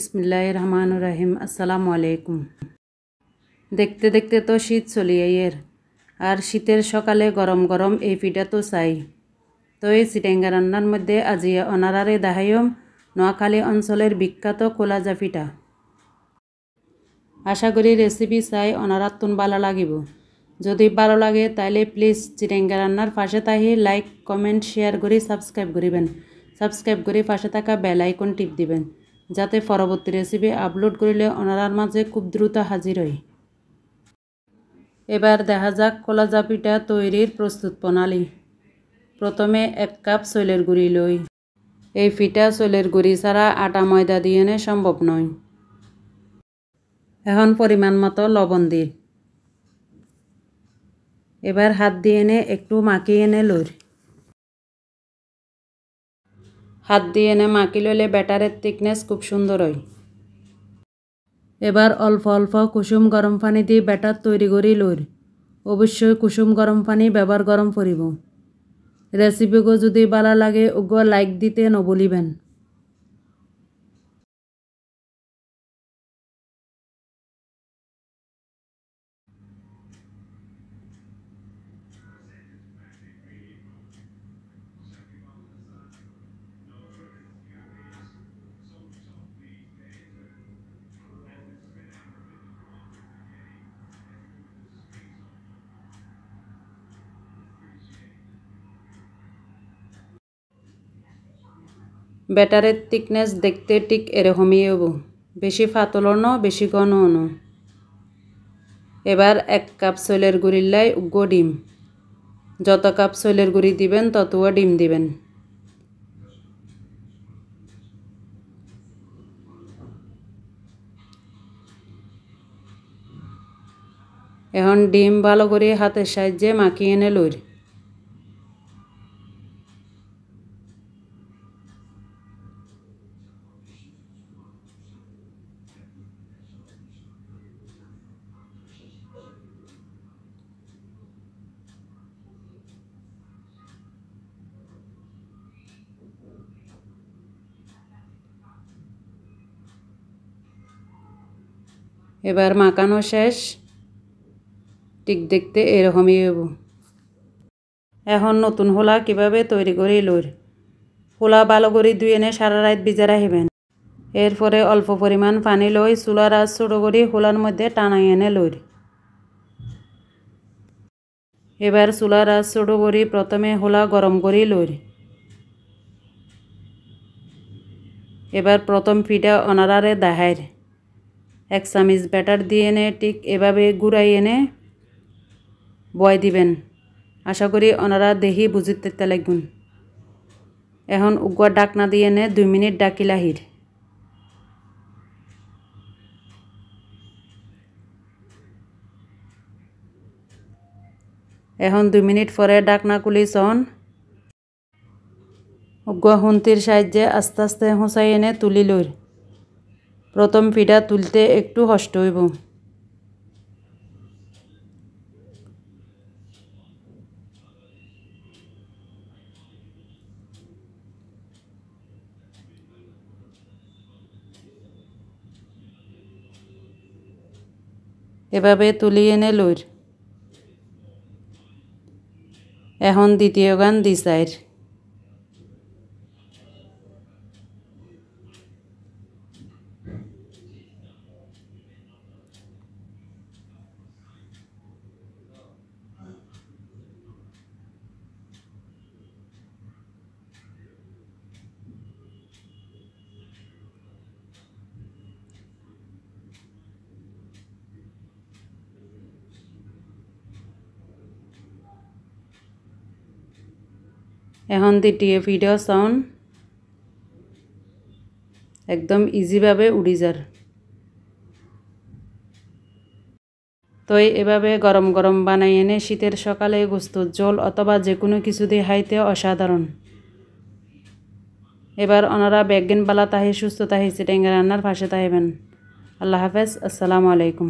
बिस्मिल्लाहिर्रहमानिर्रहीम अस्सलामु अलैकुम। देखते देखते तो शीत चलिए और शीतेर सकाले गरम गरम এই পিঠা তো চাই। তো এই চিটেঙ্গা রান্নার মধ্যে আজি অনারারে দাহাইম নোয়াখালী অঞ্চলের বিখ্যাত খোলাজা পিঠা। আশা করি রেসিপি চাই অনারার তুন ভালো লাগিব। যদি ভালো লাগে তাহলে প্লিজ চিটেঙ্গা রান্নার পাশে থাকি লাইক কমেন্ট শেয়ার করে সাবস্ক্রাইব করিবেন। সাবস্ক্রাইব করে পাশে থাকা বেল আইকন টিপ দিবেন যাতে পরবর্তী রেসিপি আপলোড করিলে অনারার মাঝে খুব দ্রুত হাজির হয়। এবার দেখা যাক খোলাজা পিঠা তৈরির প্রস্তুত প্রণালী। প্রথমে 1 কাপ চাউলের গুঁড়ি লই। এই পিঠা চাউলের গুঁড়ি ছাড়া আটা ময়দা দিয়ে সম্ভব নয়। এখন পরিমাণ মতো লবণ দিই। এবার হাত দিয়ে একটু মাখিয়ে লই। হাত দিয়ে মাখি লইলে ব্যাটারের থিকনেস খুব সুন্দর হয়। এবার অল্প অল্প কুসুম গরম পানি দিয়ে ব্যাটার তৈরি করি লই। অবশ্যই কুসুম গরম পানি ব্যবহার গরম করিব। রেসিপিগো যদি ভালো লাগে ওগো লাইক দিতে নভুলিবেন। ব্যাটারের থিকনেস দেখতে ঠিক এরকমই হবো, বেশি পাতলও না বেশি ঘনও না। এবার 1 কাপ চাউলের গুঁড়ির লাই উগ্গো ডিম। যত কাপ চাউলের গুঁড়ি দিবেন ততও ডিম দিবেন। এখন ডিম ভালো করে হাতের সাহায্যে মাখিয়ে লই। এবার মাখানো শেষ, ঠিক দেখতে এরকমই হবো। এখন নতুন হোলা কিভাবে তৈরি করে লই। হোলা ভালো করে ধুয়ে সারা রাত ভিজা রাখবেন। এরপরে অল্প পরিমাণ পানি লই চুলার আঁচ ছোট করে হোলার মধ্যে টানাই লই। এবার চুলার আঁচ ছোট করে প্রথমে হোলা গরম করে লই। এবার প্রথম পিঠা অনারারে দাহাইর 1 চামচ ব্যাটার দিয়ে ঠিক এভাবে গুড়াই বয় দিবেন। আশা করি ওনারা দেখি বুঝিতে লাগুন। এখন উগ্র ডাকনা দিয়ে 2 মিনিট ডাকি লাহির। এখন 2 মিনিট পরে ডাকনা খুলি চন উগ্র হুন্তির সাহায্যে আস্তে আস্তে হুঁচাই তুলি লই। প্রথম পিঠা তুলতে একটু কষ্ট হইব। এভাবে তুলি লই। এখন দ্বিতীয় গান দিছাইর। এখন দ্বিতীয় পিঠা চাউন একদম ইজিভাবে উড়ি যার। তো এভাবে গরম গরম বানাই শীতের সকালে গোস্তের ঝোল অথবা যে কোনো কিছু দিয়ে খাইতে অসাধারণ। এবার ওনারা ব্যাগিন বালা তাহি সুস্থ তাহি চিটেঙ্গা রান্নার পাশে তাহিবেন। আল্লাহ হাফেজ, আসসালামু আলাইকুম।